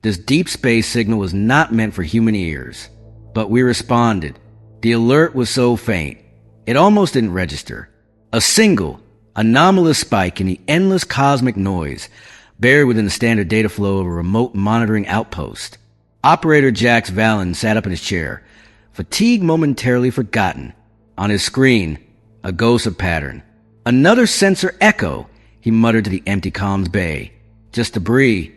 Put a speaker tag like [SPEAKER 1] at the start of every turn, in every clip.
[SPEAKER 1] This deep space signal was not meant for human ears. But we responded. The alert was so faint, it almost didn't register. A single, anomalous spike in the endless cosmic noise, buried within the standard data flow of a remote monitoring outpost. Operator Jax Valen sat up in his chair, fatigue momentarily forgotten. On his screen, a ghost of pattern. Another sensor echo, he muttered to the empty comms bay. Just debris.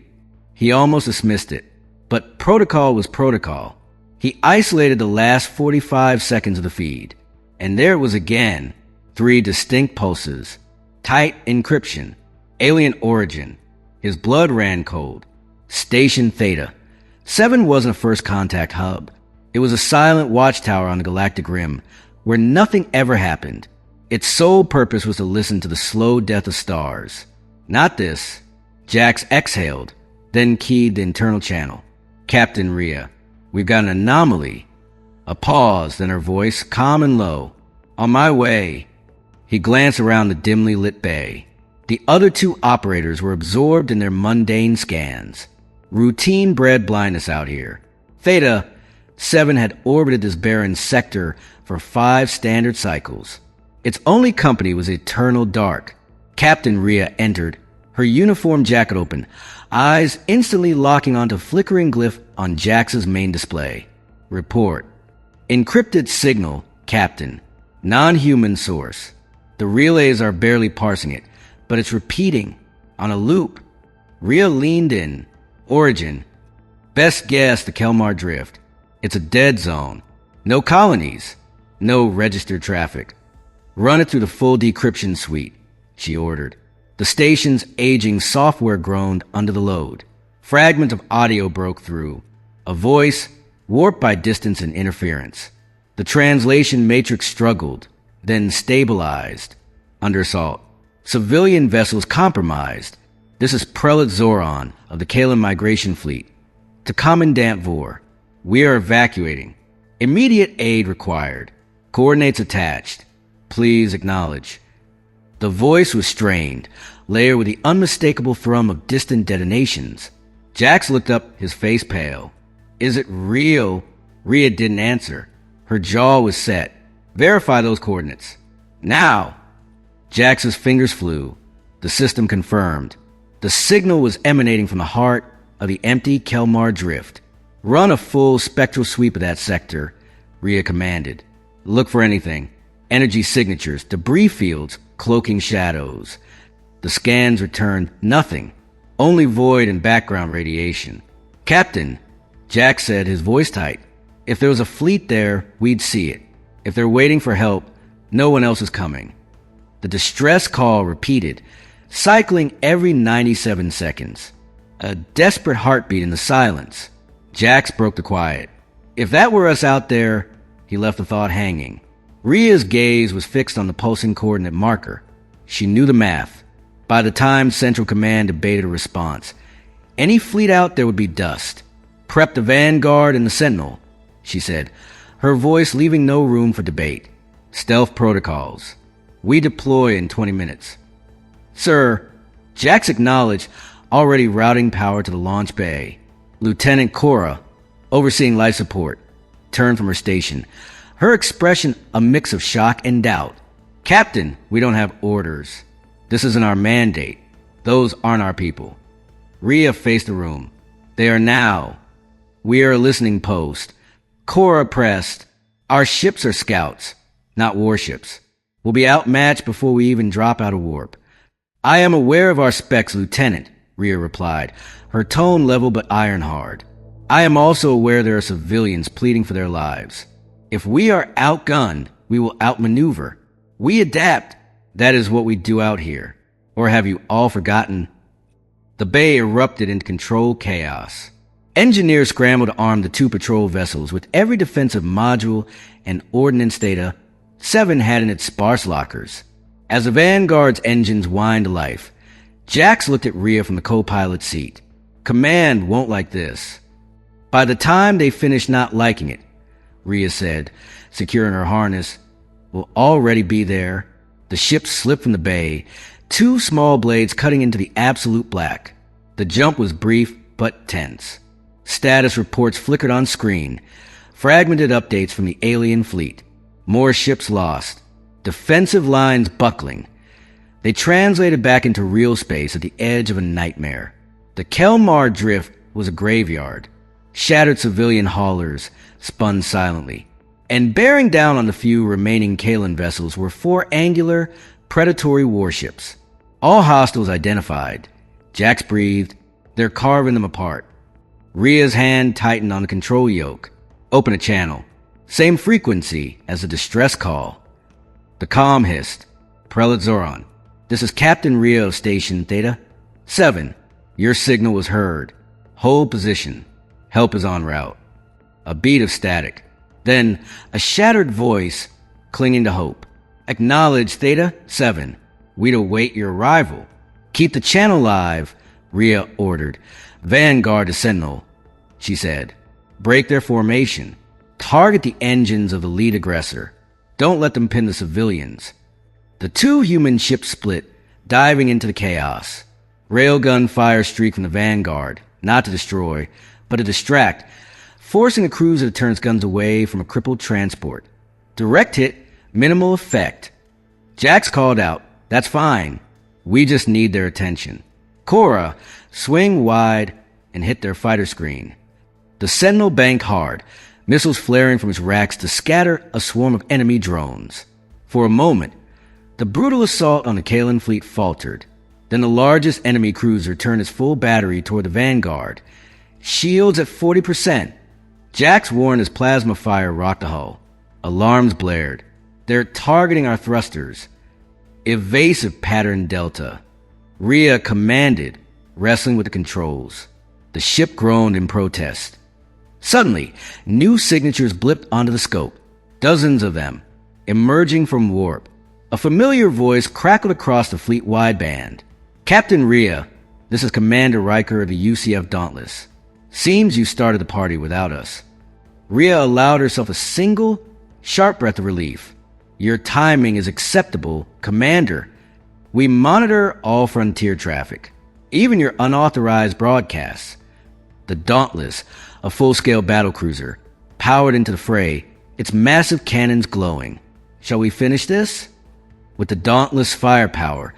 [SPEAKER 1] He almost dismissed it. But protocol was protocol. He isolated the last 45 seconds of the feed. And there it was again. 3 distinct pulses. Tight encryption. Alien origin. His blood ran cold. Station Theta. 7 wasn't a first contact hub. It was a silent watchtower on the galactic rim, where nothing ever happened. Its sole purpose was to listen to the slow death of stars. Not this. Jax exhaled, then keyed the internal channel. Captain Rhea. We've got an anomaly. A pause, then her voice, calm and low. On my way. He glanced around the dimly lit bay. The other 2 operators were absorbed in their mundane scans. Routine-bred blindness out here. Theta, 7 had orbited this barren sector for 5 standard cycles. Its only company was eternal dark. Captain Rhea entered, her uniform jacket open, eyes instantly locking onto flickering glyph on Jax's main display. Report. Encrypted signal, Captain. Non-human source. The relays are barely parsing it, but it's repeating. On a loop. Rhea leaned in. Origin. Best guess the Kelmar Drift. It's a dead zone. No colonies. No registered traffic. Run it through the full decryption suite, she ordered. The station's aging software groaned under the load. Fragments of audio broke through. A voice, warped by distance and interference. The translation matrix struggled, then stabilized. Under assault. Civilian vessels compromised. This is Prelate Zoran of the Kalan Migration Fleet. To Commandant Vor. We are evacuating. Immediate aid required. Coordinates attached. Please acknowledge. The voice was strained, layered with the unmistakable thrum of distant detonations. Jax looked up, his face pale. Is it real? Rhea didn't answer. Her jaw was set. Verify those coordinates. Now! Jax's fingers flew. The system confirmed. The signal was emanating from the heart of the empty Kelmar Drift. Run a full spectral sweep of that sector, Rhea commanded. Look for anything. Energy signatures, debris fields, cloaking shadows. The scans returned nothing. Only void and background radiation. Captain, Jax said, his voice tight. If there was a fleet there, we'd see it. If they're waiting for help, no one else is coming. The distress call repeated, cycling every 97 seconds. A desperate heartbeat in the silence. Jax broke the quiet. If that were us out there, he left the thought hanging. Rhea's gaze was fixed on the pulsing coordinate marker. She knew the math. By the time Central Command debated a response, any fleet out there would be dust. Prep the Vanguard and the Sentinel, she said, her voice leaving no room for debate. Stealth protocols. We deploy in 20 minutes. Sir, Jax acknowledged, already routing power to the launch bay. Lieutenant Cora, overseeing life support, turned from her station, her expression a mix of shock and doubt. Captain, we don't have orders. This isn't our mandate. Those aren't our people. Rhea faced the room. They are now. We are a listening post. Cora pressed. Our ships are scouts, not warships. We'll be outmatched before we even drop out of warp. I am aware of our specs, Lieutenant, Rhea replied, her tone level but iron hard. I am also aware there are civilians pleading for their lives. If we are outgunned, we will outmaneuver. We adapt. That is what we do out here. Or have you all forgotten? The bay erupted into controlled chaos. Engineers scrambled to arm the 2 patrol vessels with every defensive module and ordnance data 7 had in its sparse lockers. As the Vanguard's engines whined to life, Jax looked at Rhea from the co-pilot seat. Command won't like this. By the time they finish not liking it, Rhea said, securing her harness, we'll already be there. The ship slipped from the bay, 2 small blades cutting into the absolute black. The jump was brief but tense. Status reports flickered on screen. Fragmented updates from the alien fleet. More ships lost. Defensive lines buckling. They translated back into real space at the edge of a nightmare. The Kelmar drift was a graveyard. Shattered civilian haulers spun silently. And bearing down on the few remaining Kalan vessels were 4 angular, predatory warships. All hostiles identified. Jax breathed. They're carving them apart. Rhea's hand tightened on the control yoke. Open a channel. Same frequency as the distress call. The comm hissed. Prelate Zoran. This is Captain Rhea of Station Theta. 7. Your signal was heard. Hold position. Help is en route. A beat of static. Then a shattered voice clinging to hope. Acknowledge Theta 7. We'd await your arrival. Keep the channel live, Rhea ordered. Vanguard to Sentinel, she said. Break their formation. Target the engines of the lead aggressor. Don't let them pin the civilians. The 2 human ships split, diving into the chaos. Railgun fire streaked from the Vanguard, not to destroy, but to distract, forcing the cruiser to turn its guns away from a crippled transport. Direct hit, minimal effect. Jax called out, "That's fine. We just need their attention." Cora, swing wide and hit their fighter screen. The Sentinel banked hard, missiles flaring from its racks to scatter a swarm of enemy drones. For a moment, the brutal assault on the Kalan fleet faltered. Then the largest enemy cruiser turned its full battery toward the Vanguard. Shields at 40%. Jax warned as plasma fire rocked the hull. Alarms blared. They're targeting our thrusters. Evasive pattern Delta. Rhea commanded, wrestling with the controls. The ship groaned in protest. Suddenly, new signatures blipped onto the scope. Dozens of them, emerging from warp. A familiar voice crackled across the fleet wideband. Captain Rhea, this is Commander Riker of the UCF Dauntless. Seems you started the party without us. Rhea allowed herself a single, sharp breath of relief. Your timing is acceptable, Commander. We monitor all frontier traffic, even your unauthorized broadcasts. The Dauntless, a full-scale battlecruiser, powered into the fray, its massive cannons glowing. Shall we finish this? With the Dauntless firepower,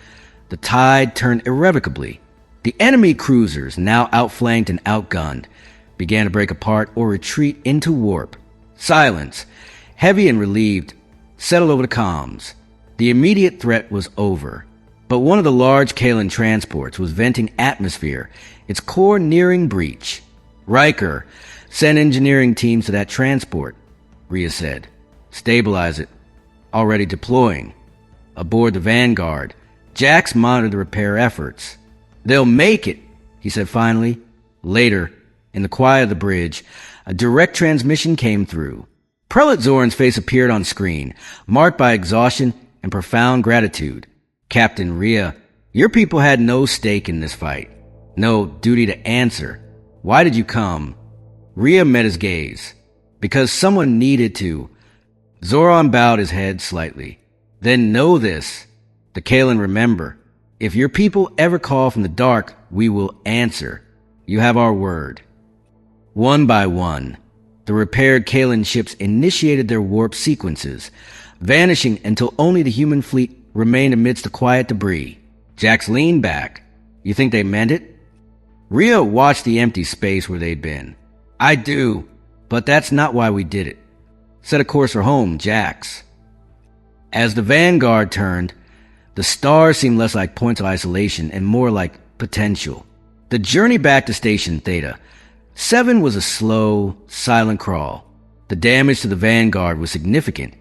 [SPEAKER 1] the tide turned irrevocably. The enemy cruisers, now outflanked and outgunned, began to break apart or retreat into warp. Silence, heavy and relieved, settled over the comms. The immediate threat was over. But one of the large Kalan transports was venting atmosphere, its core nearing breach. Riker, send engineering teams to that transport, Rhea said. Stabilize it. Already deploying. Aboard the Vanguard, Jax monitored the repair efforts. They'll make it, he said finally. Later, in the quiet of the bridge, a direct transmission came through. Prelate Zoran's face appeared on screen, marked by exhaustion and profound gratitude. Captain Rhea, your people had no stake in this fight. No duty to answer. Why did you come? Rhea met his gaze. Because someone needed to. Zoran bowed his head slightly. Then know this. The Kalan remember. If your people ever call from the dark, we will answer. You have our word. One by one, the repaired Kalan ships initiated their warp sequences, vanishing until only the human fleet remained amidst the quiet debris. Jax leaned back. You think they meant it? Rhea watched the empty space where they'd been. I do, but that's not why we did it. Set a course for home, Jax. As the Vanguard turned, the stars seemed less like points of isolation and more like potential. The journey back to Station Theta. 7 was a slow, silent crawl. The damage to the Vanguard was significant,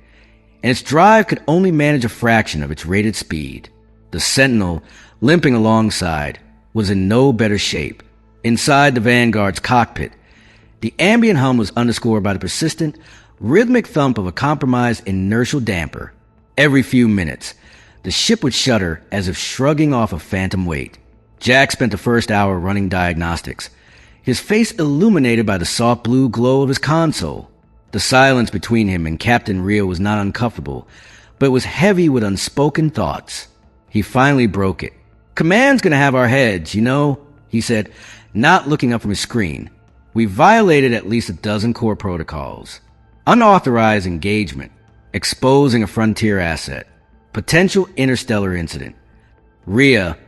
[SPEAKER 1] and its drive could only manage a fraction of its rated speed. The Sentinel, limping alongside, was in no better shape. Inside the Vanguard's cockpit, the ambient hum was underscored by the persistent, rhythmic thump of a compromised inertial damper. Every few minutes, the ship would shudder as if shrugging off a phantom weight. Jack spent the first hour running diagnostics, his face illuminated by the soft blue glow of his console. The silence between him and Captain Rhea was not uncomfortable, but it was heavy with unspoken thoughts. He finally broke it. Command's gonna have our heads, you know, he said, not looking up from his screen. We violated at least a dozen core protocols. Unauthorized engagement, exposing a frontier asset, potential interstellar incident. Rhea,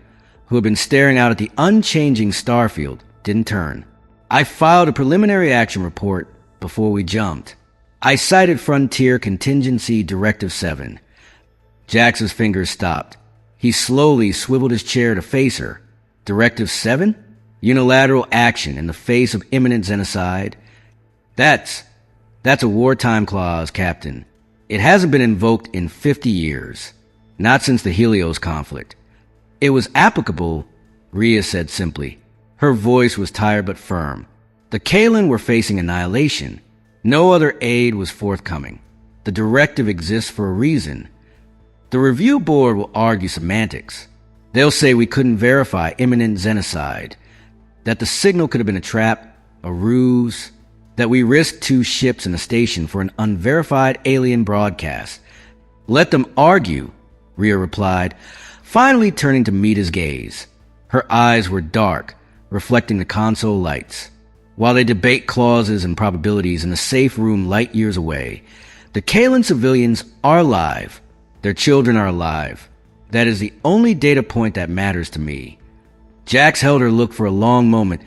[SPEAKER 1] who had been staring out at the unchanging starfield, didn't turn. I filed a preliminary action report before we jumped. I cited Frontier Contingency Directive 7. Jax's fingers stopped. He slowly swiveled his chair to face her. Directive 7? Unilateral action in the face of imminent genocide? That's a wartime clause, Captain. It hasn't been invoked in 50 years. Not since the Helios conflict. It was applicable, Rhea said simply. Her voice was tired but firm. The Kaelin were facing annihilation. No other aid was forthcoming. The directive exists for a reason. The review board will argue semantics. They'll say we couldn't verify imminent genocide, that the signal could have been a trap, a ruse, that we risked 2 ships in a station for an unverified alien broadcast. Let them argue, Rhea replied, finally turning to meet his gaze. Her eyes were dark, reflecting the console lights. While they debate clauses and probabilities in a safe room light years away, the Kaelin civilians are alive. Their children are alive. That is the only data point that matters to me. Jax held her look for a long moment,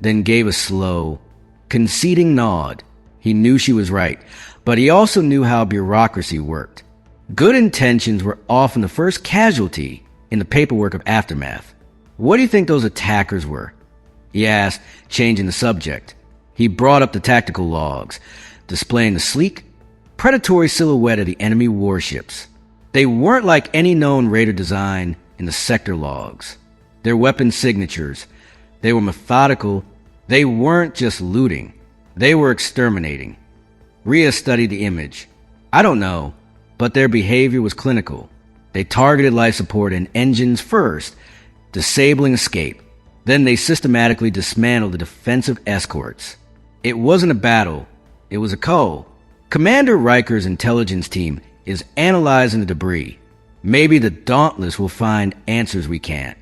[SPEAKER 1] then gave a slow, conceding nod. He knew she was right, but he also knew how bureaucracy worked. Good intentions were often the first casualty in the paperwork of aftermath. What do you think those attackers were? He asked, changing the subject. He brought up the tactical logs, displaying the sleek, predatory silhouette of the enemy warships. They weren't like any known raider design in the sector logs. Their weapon signatures, they were methodical. They weren't just looting. They were exterminating. Rhea studied the image. I don't know, but their behavior was clinical. They targeted life support and engines first, disabling escape. Then they systematically dismantled the defensive escorts. It wasn't a battle. It was a cull. Commander Riker's intelligence team is analyzing the debris. Maybe the Dauntless will find answers we can't.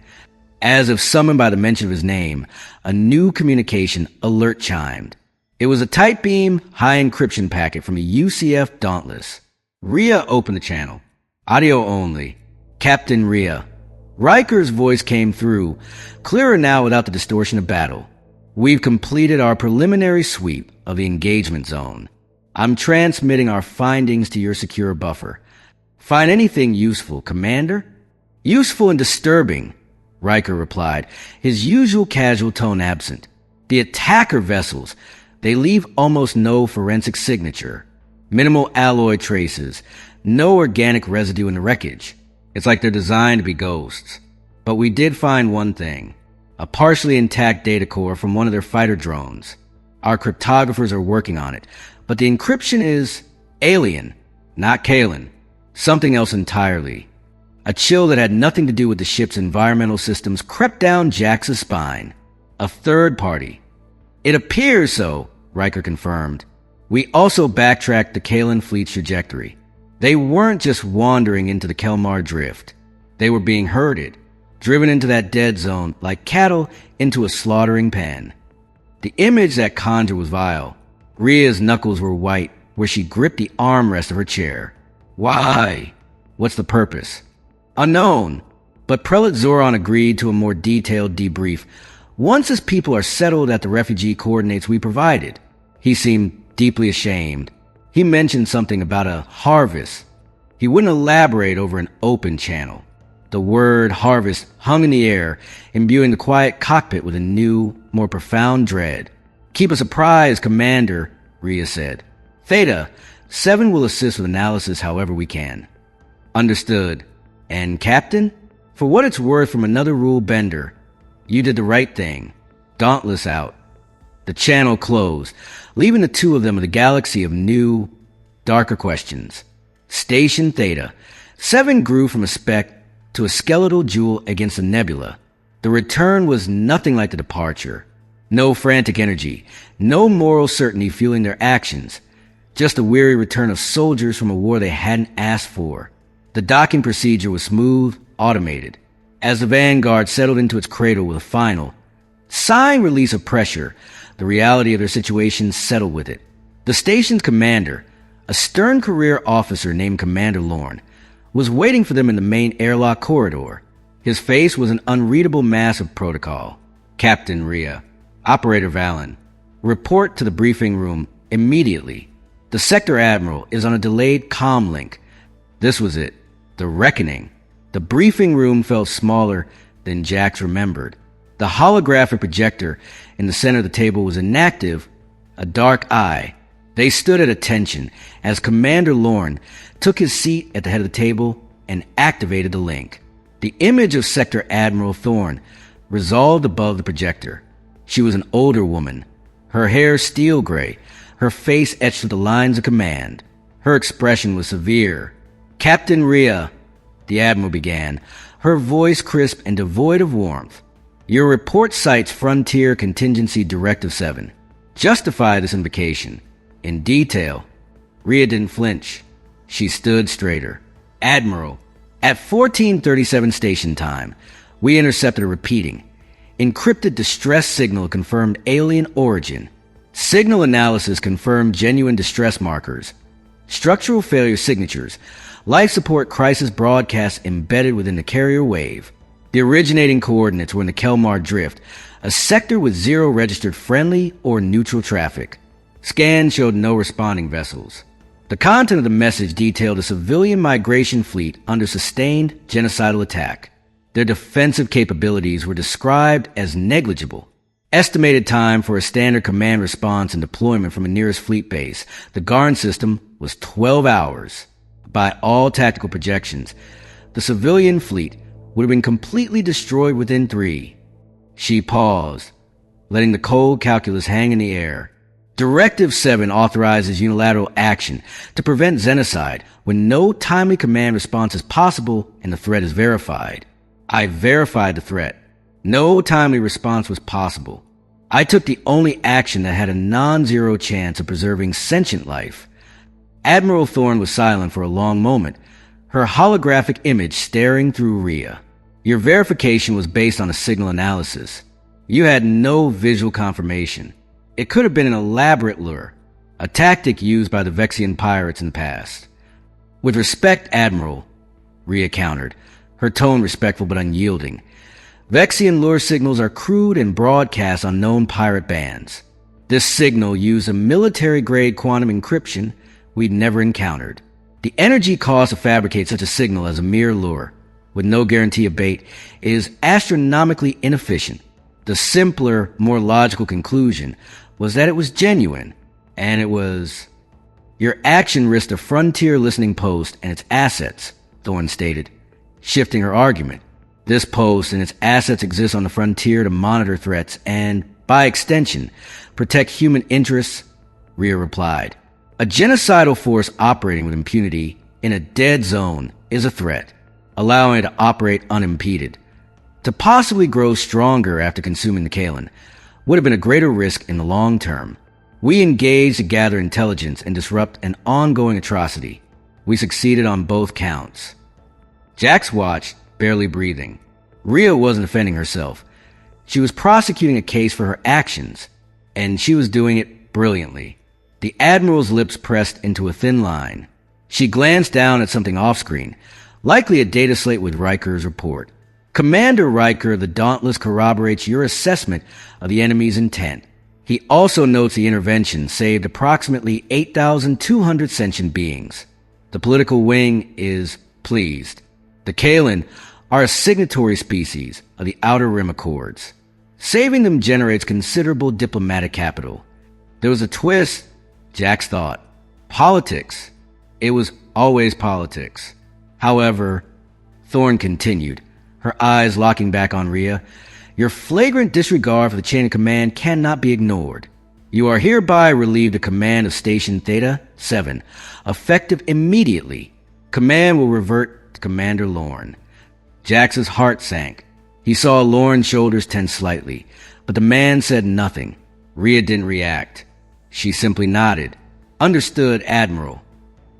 [SPEAKER 1] As if summoned by the mention of his name, a new communication alert chimed. It was a tight beam, high encryption packet from a UCF Dauntless. Rhea opened the channel. Audio only. Captain Rhea. Riker's voice came through, clearer now without the distortion of battle. We've completed our preliminary sweep of the engagement zone. I'm transmitting our findings to your secure buffer. Find anything useful, Commander? Useful and disturbing, Riker replied, his usual casual tone absent. The attacker vessels, they leave almost no forensic signature. Minimal alloy traces, no organic residue in the wreckage. It's like they're designed to be ghosts. But we did find one thing. A partially intact data core from one of their fighter drones. Our cryptographers are working on it, but the encryption is alien, not Kaelin. Something else entirely. A chill that had nothing to do with the ship's environmental systems crept down Jax's spine. A third party. It appears so, Riker confirmed. We also backtracked the Kaelin fleet's trajectory. They weren't just wandering into the Kelmar drift. They were being herded, driven into that dead zone like cattle into a slaughtering pen. The image that conjured was vile. Rhea's knuckles were white where she gripped the armrest of her chair. Why? What's the purpose? Unknown. But Prelate Zoran agreed to a more detailed debrief once his people are settled at the refugee coordinates we provided. He seemed deeply ashamed. He mentioned something about a harvest. He wouldn't elaborate over an open channel. The word harvest hung in the air, imbuing the quiet cockpit with a new, more profound dread. Keep us apprised, Commander, Rhea said. Theta, 7 will assist with analysis however we can. Understood. And Captain? For what it's worth from another rule bender, you did the right thing. Dauntless out. The channel closed, leaving the two of them with a galaxy of new, darker questions. Station Theta. 7 grew from a speck to a skeletal jewel against a nebula. The return was nothing like the departure. No frantic energy, no moral certainty fueling their actions. Just a weary return of soldiers from a war they hadn't asked for. The docking procedure was smooth, automated. As the Vanguard settled into its cradle with a final, sighing release of pressure, The reality of their situation settled with it. The station's commander, a stern career officer named Commander Lorne, was waiting for them in the main airlock corridor. His face was an unreadable mass of protocol. Captain Rhea, Operator Valen, report to the briefing room immediately. The Sector Admiral is on a delayed comm link. This was it. The reckoning. The briefing room felt smaller than Jax remembered. The holographic projector in the center of the table was inactive, a dark eye. They stood at attention as Commander Lorne took his seat at the head of the table and activated the link. The image of Sector Admiral Thorne resolved above the projector. She was an older woman, her hair steel gray, her face etched with the lines of command. Her expression was severe. "Captain Rhea," the Admiral began, her voice crisp and devoid of warmth. "Your report cites Frontier Contingency Directive 7. Justify this invocation. In detail." Rhea didn't flinch. She stood straighter. "Admiral, at 14:37 station time, we intercepted a repeating, encrypted distress signal confirmed alien origin. Signal analysis confirmed genuine distress markers, structural failure signatures, life support crisis broadcasts embedded within the carrier wave. The originating coordinates were in the Kelmar Drift, a sector with zero registered friendly or neutral traffic. Scans showed no responding vessels. The content of the message detailed a civilian migration fleet under sustained genocidal attack. Their defensive capabilities were described as negligible. Estimated time for a standard command response and deployment from a nearest fleet base, the Garn system, was 12 hours. By all tactical projections, the civilian fleet would have been completely destroyed within 3. She paused, letting the cold calculus hang in the air. Directive 7 authorizes unilateral action to prevent genocide when no timely command response is possible and the threat is verified. I verified the threat. No timely response was possible. I took the only action that had a non-zero chance of preserving sentient life. Admiral Thorne was silent for a long moment, her holographic image staring through Rhea. Your verification was based on a signal analysis. You had no visual confirmation. It could have been an elaborate lure, a tactic used by the Vexian pirates in the past. "With respect, Admiral," Rhea countered, her tone respectful but unyielding. "Vexian lure signals are crude and broadcast on known pirate bands. This signal used a military-grade quantum encryption we'd never encountered. The energy cost to fabricate such a signal as a mere lure, with no guarantee of bait, is astronomically inefficient. The simpler, more logical conclusion was that it was genuine, and it was... Your action risked a Frontier listening post and its assets," Thorne stated, shifting her argument. "This post and its assets exist on the Frontier to monitor threats and, by extension, protect human interests," Rhea replied. "A genocidal force operating with impunity in a dead zone is a threat, allowing it to operate unimpeded. To possibly grow stronger after consuming the Kaelin would have been a greater risk in the long term. We engaged to gather intelligence and disrupt an ongoing atrocity. We succeeded on both counts." Jax watched, barely breathing. Rhea wasn't defending herself. She was prosecuting a case for her actions, and she was doing it brilliantly. The Admiral's lips pressed into a thin line. She glanced down at something off-screen, likely a data slate with Riker's report. "Commander Riker, the Dauntless corroborates your assessment of the enemy's intent. He also notes the intervention saved approximately 8,200 sentient beings. The political wing is pleased. The Kaelin are a signatory species of the Outer Rim Accords. Saving them generates considerable diplomatic capital." There was a twist, Jax thought. Politics. It was always politics. However, Thorne continued, her eyes locking back on Rhea, "Your flagrant disregard for the chain of command cannot be ignored. You are hereby relieved of command of Station Theta 7, effective immediately. Command will revert to Commander Lorne." Jax's heart sank. He saw Lorne's shoulders tense slightly, but the man said nothing. Rhea didn't react. She simply nodded. "Understood, Admiral.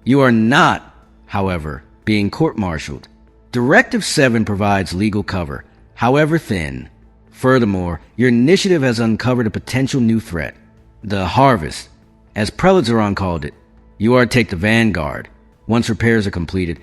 [SPEAKER 1] You are not, however, being court-martialed. Directive 7 provides legal cover, however thin, Furthermore, your initiative has uncovered a potential new threat. The Harvest, as Prelate Zoran called it. You are to take the Vanguard, once repairs are completed,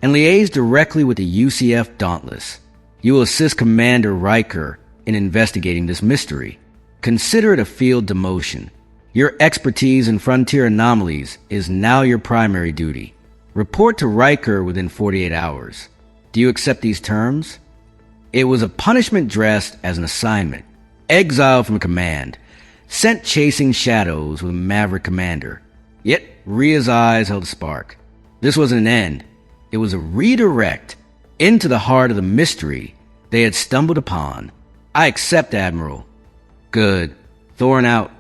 [SPEAKER 1] and liaise directly with the UCF Dauntless. You will assist Commander Riker in investigating this mystery. Consider it a field demotion. Your expertise in frontier anomalies is now your primary duty. Report to Riker within 48 hours. Do you accept these terms? It was a punishment dressed as an assignment. Exiled from command. Sent chasing shadows with a maverick commander. Yet Rhea's eyes held a spark. This wasn't an end. It was a redirect into the heart of the mystery they had stumbled upon. I accept, Admiral. Good. Thorin out.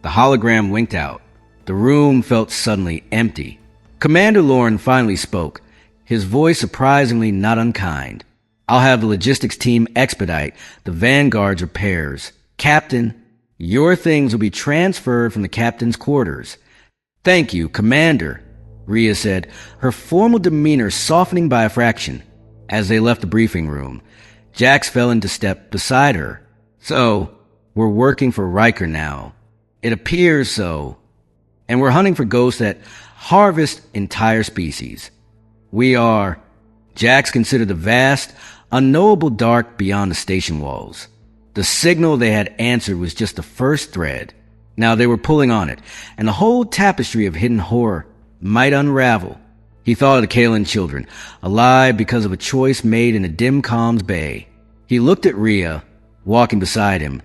[SPEAKER 1] The hologram winked out. The room felt suddenly empty. Commander Loren finally spoke, his voice surprisingly not unkind. I'll have the logistics team expedite the Vanguard's repairs. Captain, your things will be transferred from the captain's quarters. Thank you, Commander, Rhea said, her formal demeanor softening by a fraction. As they left the briefing room, Jax fell into step beside her. So, we're working for Riker now. It appears so. And we're hunting for ghosts that harvest entire species. We are. Jax considered the vast, unknowable dark beyond the station walls. The signal they had answered was just the first thread. Now they were pulling on it, and the whole tapestry of hidden horror might unravel. He thought of the Kalen children, alive because of a choice made in a dim calm's bay. He looked at Rhea, walking beside him,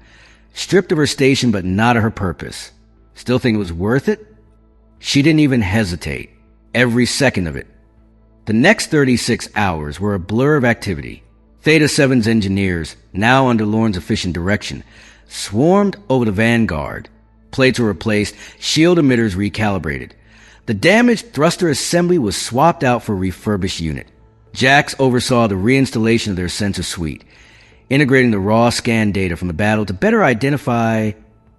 [SPEAKER 1] stripped of her station but not of her purpose. Still think it was worth it? She didn't even hesitate. Every second of it. The next 36 hours were a blur of activity. Theta 7's engineers, now under Lorne's efficient direction, swarmed over the Vanguard. Plates were replaced, shield emitters recalibrated. The damaged thruster assembly was swapped out for a refurbished unit. Jax oversaw the reinstallation of their sensor suite, integrating the raw scan data from the battle to better identify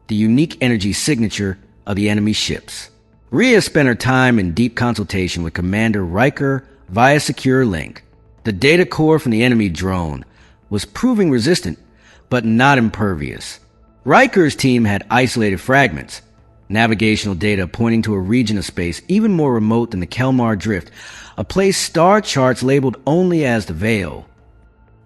[SPEAKER 1] the unique energy signature of the enemy ships. Rhea spent her time in deep consultation with Commander Riker via secure link. The data core from the enemy drone was proving resistant, but not impervious. Riker's team had isolated fragments, navigational data pointing to a region of space even more remote than the Kelmar Drift, a place star charts labeled only as the Veil.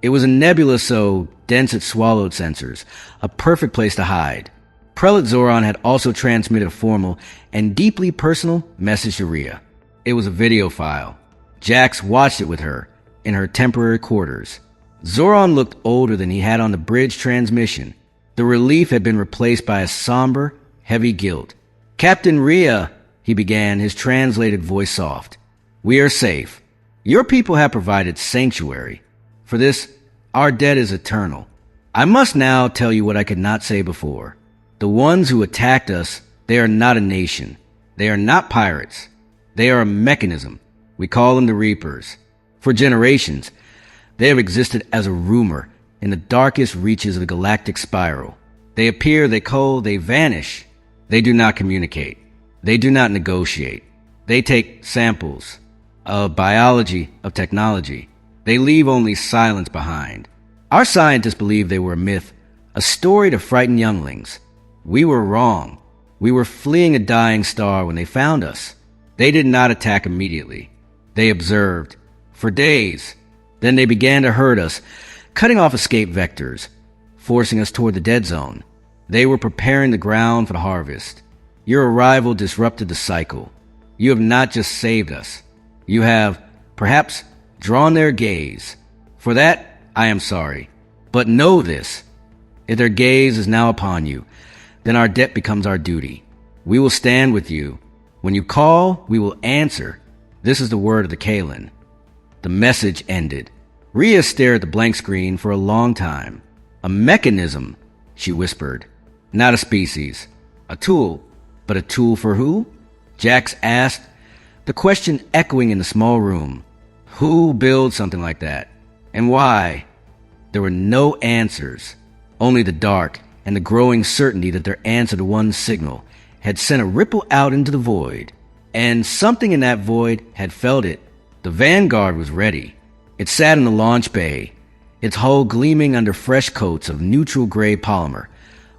[SPEAKER 1] It was a nebula so dense it swallowed sensors, a perfect place to hide. Prelate Zoran had also transmitted a formal and deeply personal message to Rhea. It was a video file. Jax watched it with her, in her temporary quarters. Zoran looked older than he had on the bridge transmission. The relief had been replaced by a somber, heavy guilt. Captain Rhea, he began, his translated voice soft. We are safe. Your people have provided sanctuary. For this, our debt is eternal. I must now tell you what I could not say before. The ones who attacked us, they are not a nation. They are not pirates. They are a mechanism. We call them the Reapers. For generations, they have existed as a rumor in the darkest reaches of the galactic spiral. They appear, they cull, they vanish. They do not communicate. They do not negotiate. They take samples of biology, of technology. They leave only silence behind. Our scientists believed they were a myth, a story to frighten younglings. We were wrong. We were fleeing a dying star when they found us. They did not attack immediately. They observed. For days. Then they began to hurt us, cutting off escape vectors, forcing us toward the dead zone. They were preparing the ground for the harvest. Your arrival disrupted the cycle. You have not just saved us. You have, perhaps, drawn their gaze. For that, I am sorry. But know this. If their gaze is now upon you, then our debt becomes our duty. We will stand with you. When you call, we will answer. This is the word of the Kalen. The message ended. Rhea stared at the blank screen for a long time. A mechanism, she whispered. Not a species. A tool. But a tool for who? Jax asked, the question echoing in the small room. Who builds something like that? And why? There were no answers. Only the dark and the growing certainty that their answer to one signal had sent a ripple out into the void. And something in that void had felt it. The Vanguard was ready. It sat in the launch bay, its hull gleaming under fresh coats of neutral gray polymer,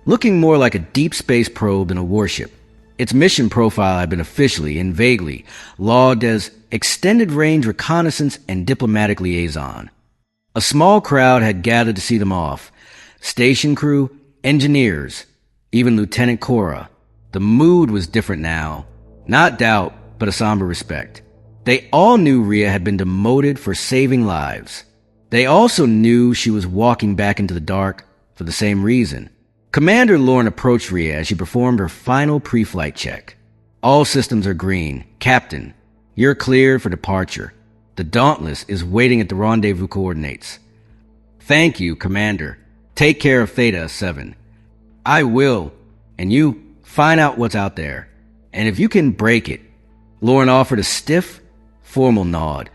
[SPEAKER 1] looking more like a deep space probe than a warship. Its mission profile had been officially and vaguely logged as extended range reconnaissance and diplomatic liaison. A small crowd had gathered to see them off. Station crew, engineers, even Lieutenant Cora. The mood was different now. Not doubt, but a somber respect. They all knew Rhea had been demoted for saving lives. They also knew she was walking back into the dark for the same reason. Commander Lorne approached Rhea as she performed her final pre-flight check. All systems are green. Captain, you're cleared for departure. The Dauntless is waiting at the rendezvous coordinates. Thank you, Commander. Take care of Theta 7. I will. And you, find out what's out there. And if you can break it. Lorne offered a stiff, formal nod,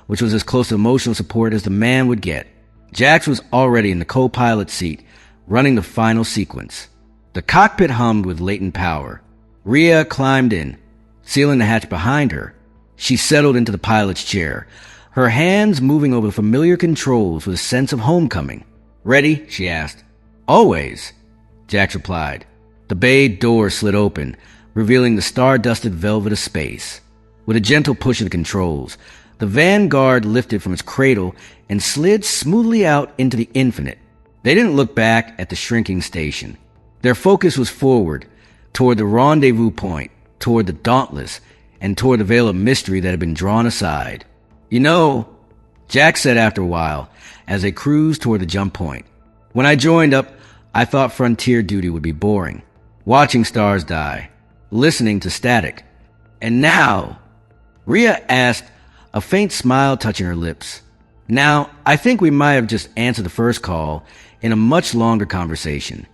[SPEAKER 1] which was as close to emotional support as the man would get. Jax was already in the co-pilot seat, running the final sequence. The cockpit hummed with latent power. Rhea climbed in, sealing the hatch behind her. She settled into the pilot's chair, her hands moving over the familiar controls with a sense of homecoming. Ready? She asked. Always, Jax replied. The bay door slid open, revealing the star-dusted velvet of space. With a gentle push of the controls, the Vanguard lifted from its cradle and slid smoothly out into the infinite. They didn't look back at the shrinking station. Their focus was forward, toward the rendezvous point, toward the Dauntless, and toward the veil of mystery that had been drawn aside. You know, Jax said after a while, as they cruised toward the jump point, when I joined up, I thought frontier duty would be boring. Watching stars die, listening to static. And now, Rhea asked, a faint smile touching her lips. Now, I think we might have just answered the first call in a much longer conversation.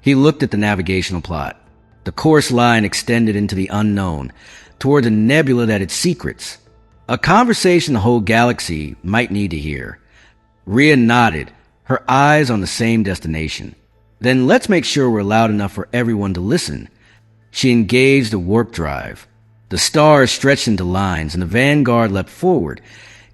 [SPEAKER 1] He looked at the navigational plot. The course line extended into the unknown, toward a nebula that had secrets. A conversation the whole galaxy might need to hear. Rhea nodded, her eyes on the same destination. Then let's make sure we're loud enough for everyone to listen. She engaged the warp drive. The stars stretched into lines, and the Vanguard leapt forward,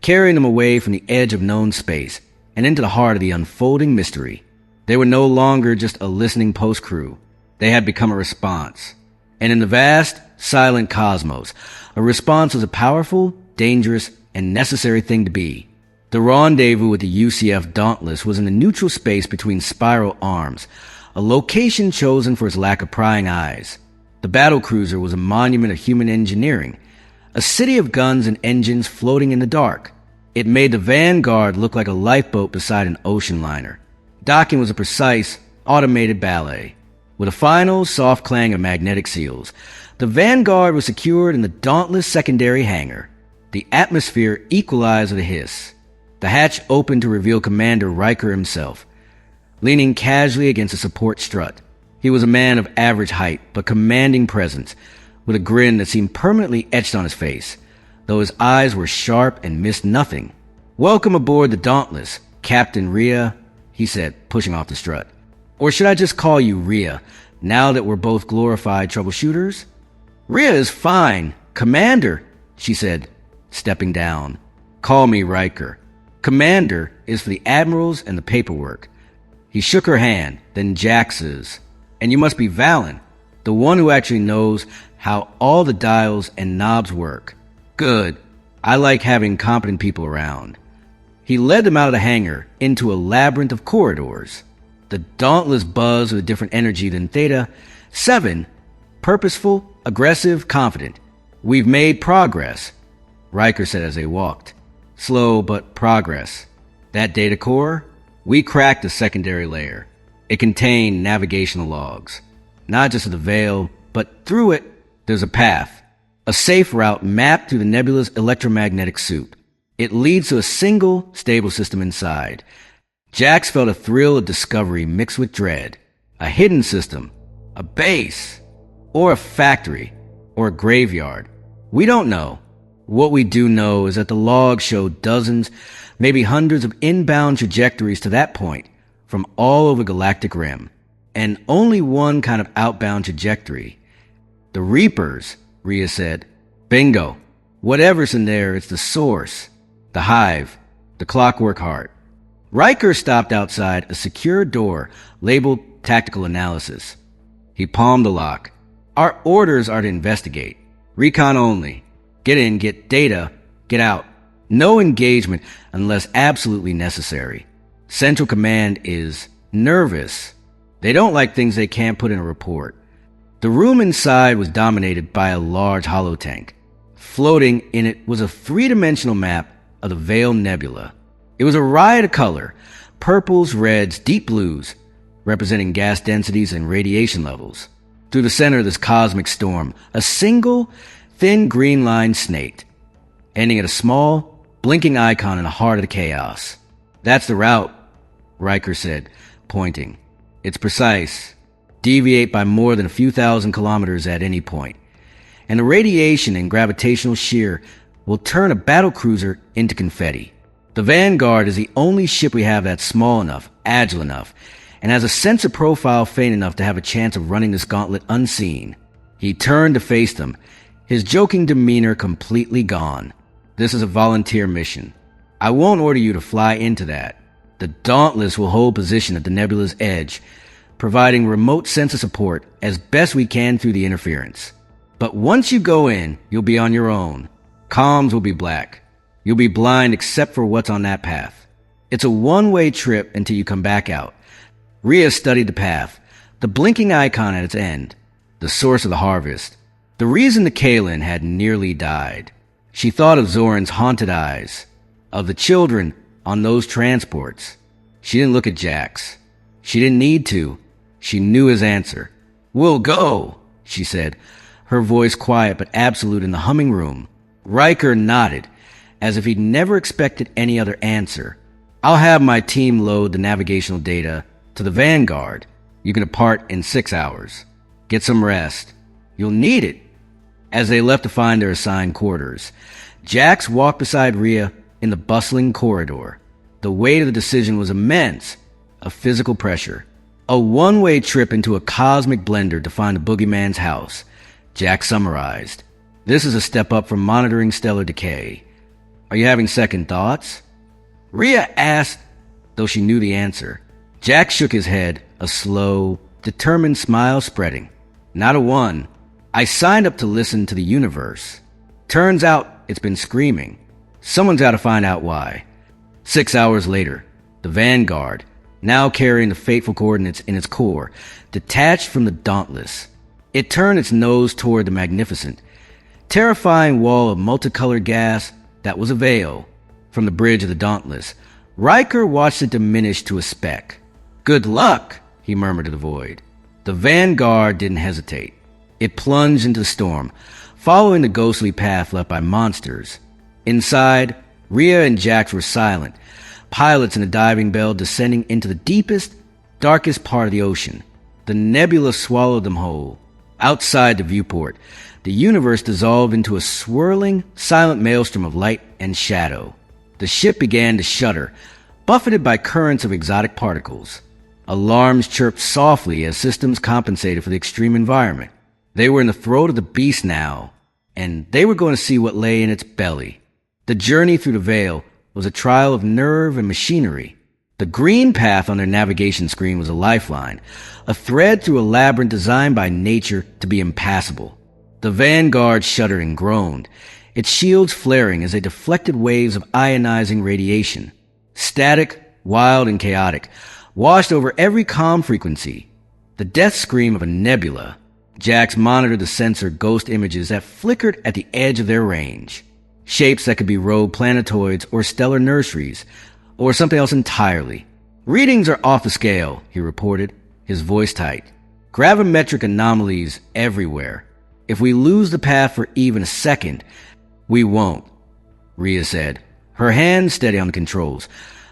[SPEAKER 1] carrying them away from the edge of known space and into the heart of the unfolding mystery. They were no longer just a listening post crew. They had become a response. And in the vast, silent cosmos, a response was a powerful, dangerous, and necessary thing to be. The rendezvous with the UCF Dauntless was in the neutral space between spiral arms, a location chosen for its lack of prying eyes. The battlecruiser was a monument of human engineering, a city of guns and engines floating in the dark. It made the Vanguard look like a lifeboat beside an ocean liner. Docking was a precise, automated ballet. With a final, soft clang of magnetic seals, the Vanguard was secured in the Dauntless secondary hangar. The atmosphere equalized with a hiss. The hatch opened to reveal Commander Riker himself, leaning casually against a support strut. He was a man of average height, but commanding presence, with a grin that seemed permanently etched on his face, though his eyes were sharp and missed nothing. Welcome aboard the Dauntless, Captain Rhea, he said, pushing off the strut. Or should I just call you Rhea, now that we're both glorified troubleshooters? Rhea is fine. Commander, she said, stepping down. Call me Riker. Commander is for the admirals and the paperwork. He shook her hand, then Jax's. And you must be Valen, the one who actually knows how all the dials and knobs work. Good. I like having competent people around. He led them out of the hangar into a labyrinth of corridors. The Dauntless buzzed with a different energy than Theta 7. Purposeful, aggressive, confident. We've made progress, Riker said as they walked. Slow, but progress. That data core? We cracked the secondary layer. It contained navigational logs. Not just of the veil, but through it, there's a path. A safe route mapped through the nebula's electromagnetic soup. It leads to a single, stable system inside. Jax felt a thrill of discovery mixed with dread. A hidden system. A base. Or a factory. Or a graveyard. We don't know. What we do know is that the logs show dozens, maybe hundreds of inbound trajectories to that point, from all over Galactic Rim. And only one kind of outbound trajectory. The Reapers, Rhea said. Bingo. Whatever's in there, it's the source. The hive. The clockwork heart. Riker stopped outside a secure door labeled Tactical Analysis. He palmed the lock. Our orders are to investigate. Recon only. Get in, get data, get out. No engagement unless absolutely necessary. Central Command is nervous. They don't like things they can't put in a report. The room inside was dominated by a large holotank. Floating in it was a three-dimensional map of the Vale Nebula. It was a riot of color, purples, reds, deep blues, representing gas densities and radiation levels. Through the center of this cosmic storm, a single, thin green line snaked, ending at a small, blinking icon in the heart of the chaos. That's the route, Riker said, pointing. It's precise. Deviate by more than a few thousand kilometers at any point. And the radiation and gravitational shear will turn a battlecruiser into confetti. The Vanguard is the only ship we have that's small enough, agile enough, and has a sensor profile faint enough to have a chance of running this gauntlet unseen. He turned to face them, his joking demeanor completely gone. This is a volunteer mission. I won't order you to fly into that. The Dauntless will hold position at the nebula's edge, providing remote sensor support as best we can through the interference. But once you go in, you'll be on your own. Comms will be black. You'll be blind except for what's on that path. It's a one-way trip until you come back out. Rhea studied the path, the blinking icon at its end, the source of the harvest, the reason the Kaelin had nearly died. She thought of Zoran's haunted eyes, of the children on those transports. She didn't look at Jax. She didn't need to. She knew his answer. "We'll go," she said, her voice quiet but absolute in the humming room. Riker nodded, as if he'd never expected any other answer. "I'll have my team load the navigational data to the Vanguard. You can depart in 6 hours. Get some rest. You'll need it." As they left to find their assigned quarters, Jax walked beside Rhea in the bustling corridor. The weight of the decision was immense, a physical pressure. A one-way trip into a cosmic blender to find the boogeyman's house. Jax summarized. This is a step up from monitoring stellar decay. Are you having second thoughts? Rhea asked, though she knew the answer. Jack shook his head, a slow, determined smile spreading. Not a one. I signed up to listen to the universe. Turns out it's been screaming. Someone's got to find out why. 6 hours later, the Vanguard, now carrying the fateful coordinates in its core, detached from the Dauntless. It turned its nose toward the magnificent, terrifying wall of multicolored gas that was a veil. From the bridge of the Dauntless, Riker watched it diminish to a speck. "Good luck," he murmured to the void. The Vanguard didn't hesitate. It plunged into the storm, following the ghostly path left by monsters. Inside, Rhea and Jax were silent, pilots in a diving bell descending into the deepest, darkest part of the ocean. The nebula swallowed them whole. Outside the viewport, the universe dissolved into a swirling, silent maelstrom of light and shadow. The ship began to shudder, buffeted by currents of exotic particles. Alarms chirped softly as systems compensated for the extreme environment. They were in the throat of the beast now, and they were going to see what lay in its belly. The journey through the veil was a trial of nerve and machinery. The green path on their navigation screen was a lifeline, a thread through a labyrinth designed by nature to be impassable. The Vanguard shuddered and groaned, its shields flaring as they deflected waves of ionizing radiation. Static, wild, and chaotic, washed over every comm frequency. The death scream of a nebula. Jax monitored the sensor ghost images that flickered at the edge of their range. Shapes that could be rogue planetoids or stellar nurseries, or something else entirely. "Readings are off the scale," he reported, his voice tight. "Gravimetric anomalies everywhere. If we lose the path for even a second, we won't," Rhea said, her hands steady on the controls,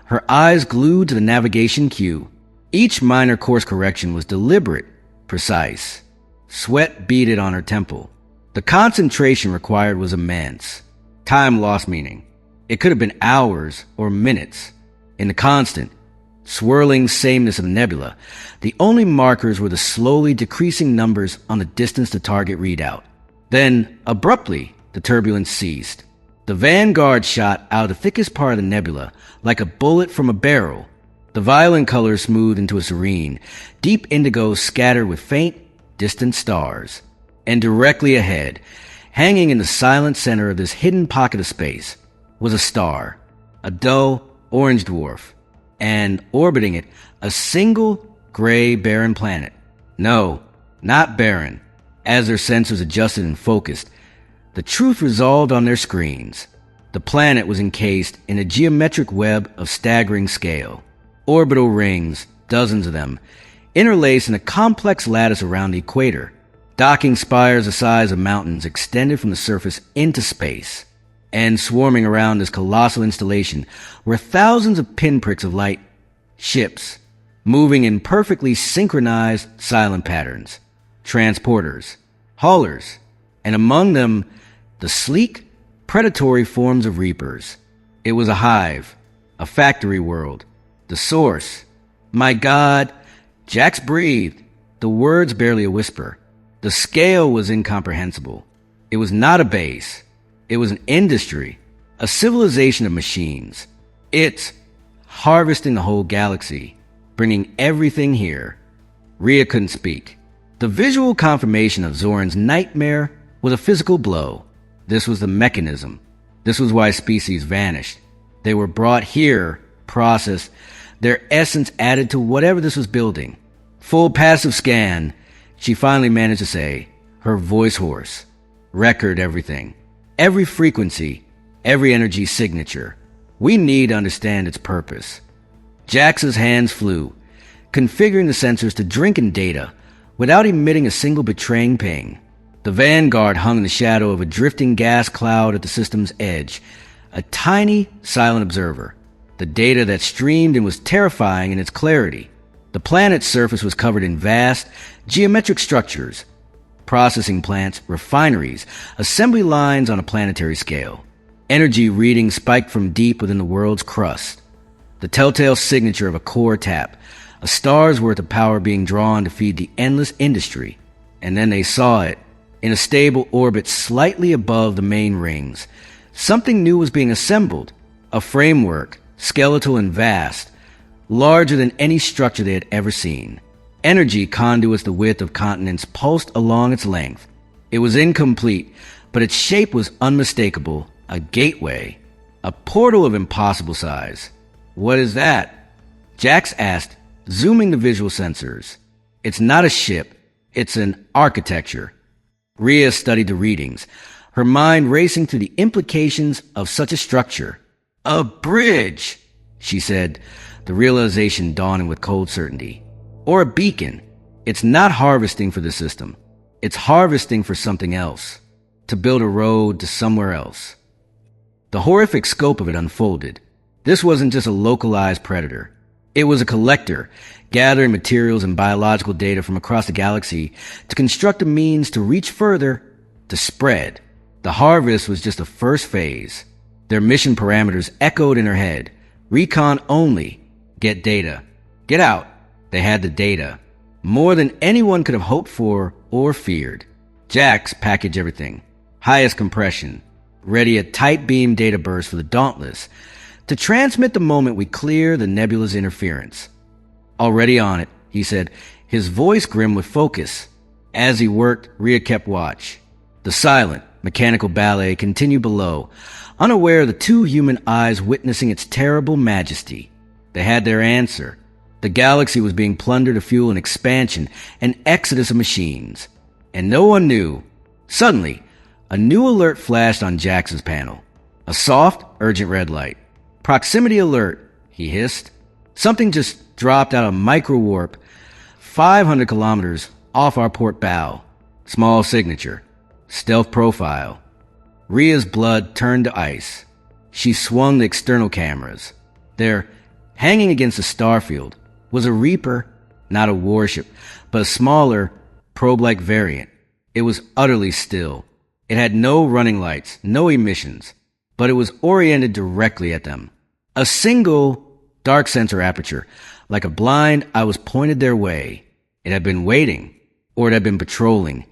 [SPEAKER 1] her eyes glued to the navigation cue. Each minor course correction was deliberate, precise. Sweat beaded on her temple. The concentration required was immense. Time lost meaning. It could have been hours or minutes. In the constant, swirling sameness of the nebula, the only markers were the slowly decreasing numbers on the distance to target readout. Then, abruptly, the turbulence ceased. The Vanguard shot out of the thickest part of the nebula like a bullet from a barrel, The violet colors smoothed into a serene, deep indigo scattered with faint, distant stars. And directly ahead, hanging in the silent center of this hidden pocket of space, was a star, a dull orange dwarf, and orbiting it, a single gray barren planet. No, not barren. As their sensors adjusted and focused, the truth resolved on their screens. The planet was encased in a geometric web of staggering scale. Orbital rings, dozens of them, interlaced in a complex lattice around the equator. Docking spires the size of mountains extended from the surface into space. And swarming around this colossal installation were thousands of pinpricks of light, ships, moving in perfectly synchronized silent patterns, transporters, haulers, and among them, the sleek, predatory forms of reapers. It was a hive, a factory world, the source. My God, Jax breathed, the words barely a whisper. The scale was incomprehensible. It was not a base. It was an industry, a civilization of machines. It's harvesting the whole galaxy, bringing everything here. Rhea couldn't speak. The visual confirmation of Zoran's nightmare was a physical blow. This was the mechanism. This was why species vanished. They were brought here, processed, their essence added to whatever this was building. Full passive scan, she finally managed to say, her voice hoarse. Record everything. Every frequency, every energy signature. We need to understand its purpose. Jax's hands flew, configuring the sensors to drink in data without emitting a single betraying ping. The Vanguard hung in the shadow of a drifting gas cloud at the system's edge, a tiny, silent observer. The data that streamed in was terrifying in its clarity. The planet's surface was covered in vast, geometric structures, processing plants, refineries, assembly lines on a planetary scale. Energy readings spiked from deep within the world's crust. The telltale signature of a core tap, a star's worth of power being drawn to feed the endless industry. And then they saw it. In a stable orbit slightly above the main rings, something new was being assembled, a framework, skeletal and vast, larger than any structure they had ever seen. Energy conduits the width of continents pulsed along its length. It was incomplete, but its shape was unmistakable, a gateway, a portal of impossible size. What is that? Jax asked, zooming the visual sensors. It's not a ship, it's an architecture. Rhea studied the readings, her mind racing through the implications of such a structure. A bridge, she said, the realization dawning with cold certainty. Or a beacon. It's not harvesting for the system. It's harvesting for something else. To build a road to somewhere else. The horrific scope of it unfolded. This wasn't just a localized predator. It was a collector, gathering materials and biological data from across the galaxy to construct a means to reach further, to spread. The harvest was just the first phase. Their mission parameters echoed in her head. Recon only. Get data. Get out. They had the data. More than anyone could have hoped for or feared. Jax packaged everything. Highest compression. Ready a tight beam data burst for the Dauntless to transmit the moment we clear the nebula's interference. Already on it, he said, his voice grim with focus. As he worked, Rhea kept watch. The silent, mechanical ballet continued below, unaware of the two human eyes witnessing its terrible majesty. They had their answer. The galaxy was being plundered to fuel an expansion, an exodus of machines. And no one knew. Suddenly, a new alert flashed on Jax's panel. A soft, urgent red light. Proximity alert, he hissed. Something just dropped out of micro-warp 500 kilometers off our port bow. Small signature. Stealth profile. Rhea's blood turned to ice. She swung the external cameras. There, hanging against the starfield, was a Reaper, not a warship, but a smaller, probe-like variant. It was utterly still. It had no running lights, no emissions, but it was oriented directly at them. A single dark sensor aperture, like a blind eye, was pointed their way. It had been waiting, or it had been patrolling,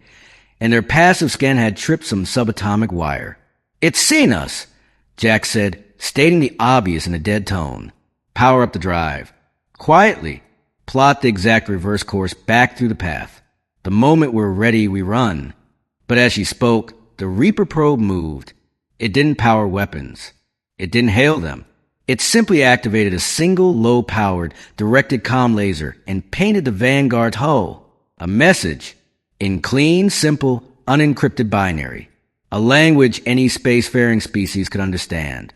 [SPEAKER 1] and their passive scan had tripped some subatomic wire. "It's seen us," Jax said, stating the obvious in a dead tone. "Power up the drive. Quietly, plot the exact reverse course back through the path. The moment we're ready, we run. But as she spoke, the Reaper probe moved. It didn't power weapons. It didn't hail them. It simply activated a single low-powered, directed comm laser and painted the Vanguard's hull. A message in clean, simple, unencrypted binary. A language any spacefaring species could understand.